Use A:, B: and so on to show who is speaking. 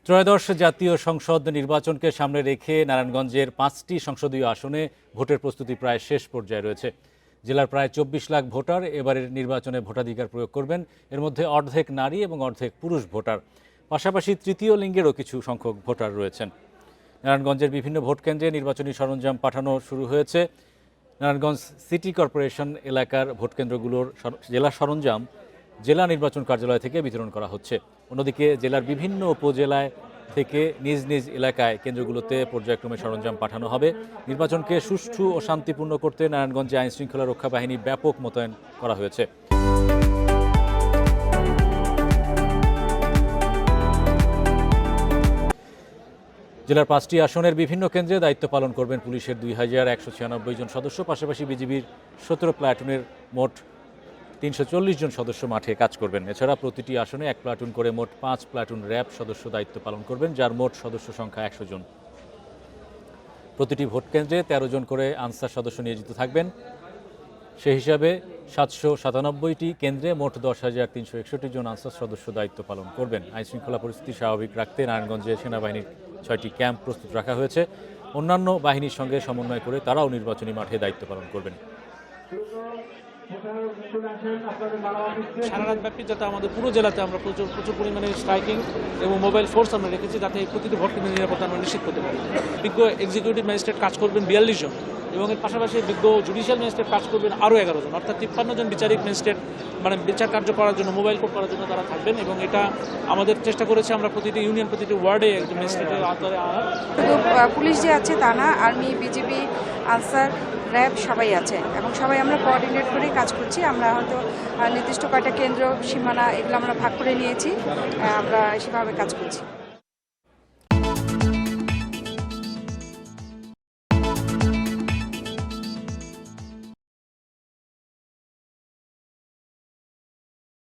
A: ত্রয়োদশ জাতীয় সংসদ নির্বাচনকে সামনে রেখে নারায়ণগঞ্জের 5টি সংসদীয় আসনে ভোটের প্রস্তুতি প্রায় শেষ পর্যায়ে রয়েছে। জেলার প্রায় 24 লাখ ভোটার এবারের নির্বাচনে ভোটাধিকার প্রয়োগ করবেন। এর মধ্যে অর্ধেক নারী এবং অর্ধেক পুরুষ ভোটার, পাশাপাশি তৃতীয় লিঙ্গেরও কিছু সংখ্যক ভোটার রয়েছেন। নারায়ণগঞ্জের বিভিন্ন ভোটকেন্দ্রে নির্বাচনী সরঞ্জাম পাঠানো শুরু হয়েছে। নারায়ণগঞ্জ সিটি কর্পোরেশন এলাকার ভোটকেন্দ্রগুলোর জেলা সরঞ্জাম জেলা নির্বাচন কার্যালয় থেকে বিতরণ করা হচ্ছে। অন্যদিকে জেলার বিভিন্ন উপজেলায় থেকে নিজ নিজ এলাকায় কেন্দ্রগুলোতে পর্যায়ক্রমে সরঞ্জাম পাঠানো হবে। নির্বাচনকে সুষ্ঠু ও শান্তিপূর্ণ করতে নারায়ণগঞ্জে আইনশৃঙ্খলা রক্ষা বাহিনী ব্যাপক মোতায়েন করা হয়েছে। জেলার 5টি আসনের বিভিন্ন কেন্দ্রে দায়িত্ব পালন করবেন পুলিশের 2196 জন সদস্য, পাশাপাশি বিজিবির 17 প্লাটুনের মোট 340 জন সদস্য মাঠে কাজ করবেন। এছাড়া প্রতিটি আসনে 1 প্লাটুন করে মোট 5 প্লাটুন র্যাব সদস্য দায়িত্ব পালন করবেন, যার মোট সদস্য সংখ্যা 100 জন। প্রতিটি ভোট কেন্দ্রে 13 জন করে আনসার সদস্য নিয়োজিত থাকবেন। সেই হিসাবে 797টি কেন্দ্রে মোট 10,361 জন আনসার সদস্য দায়িত্ব পালন করবেন। আইনশৃঙ্খলা পরিস্থিতি স্বাভাবিক রাখতে নারায়ণগঞ্জে সেনাবাহিনীর 6টি ক্যাম্প প্রস্তুত রাখা হয়েছে। অন্যান্য বাহিনীর সঙ্গে সমন্বয় করে তারাও নির্বাচনী মাঠে দায়িত্ব পালন করবেন।
B: সারা রাতব্যাপী যাতে আমাদের পুরো জেলাতে আমরা প্রচুর পরিমাণে স্ট্রাইকিং এবং মোবাইল ফোর্স আমরা রেখেছি, যাতে প্রতিটি ভোট কেন্দ্রের নিরাপত্তা আমরা নিশ্চিত করতে পারি। বিজ্ঞ এক্সিকিউটিভ ম্যাজিস্ট্রেট কাজ করবেন 42 জন এবং এর পাশাপাশি বিজ্ঞ জুডিশিয়াল ম্যাজিস্ট্রেট কাজ করবেন আরও 11 জন, অর্থাৎ 53 জন বিচারিক ম্যাজিস্ট্রেট বিচার কার্য করার জন্য, মোবাইল কোর্ট করার জন্য তারা থাকবেন। এবং এটা আমাদের চেষ্টা করেছে আমরা প্রতিটি ইউনিয়ন, প্রতিটি ওয়ার্ডে একজন ম্যাজিস্ট্রেটের আওতায় আনার।
C: পুলিশ যে আছে তা না, আর্মি, বিজিবি, আনসার, র্যাব সবাই আছে এবং সবাই আমরা কোঅর্ডিনেট করে কাজ করছি। আমরা হয়তো নির্দিষ্ট কয়েকটা কেন্দ্র, সীমানা এগুলো আমরা ভাগ করে নিয়েছি, আমরা সেভাবে কাজ করছি।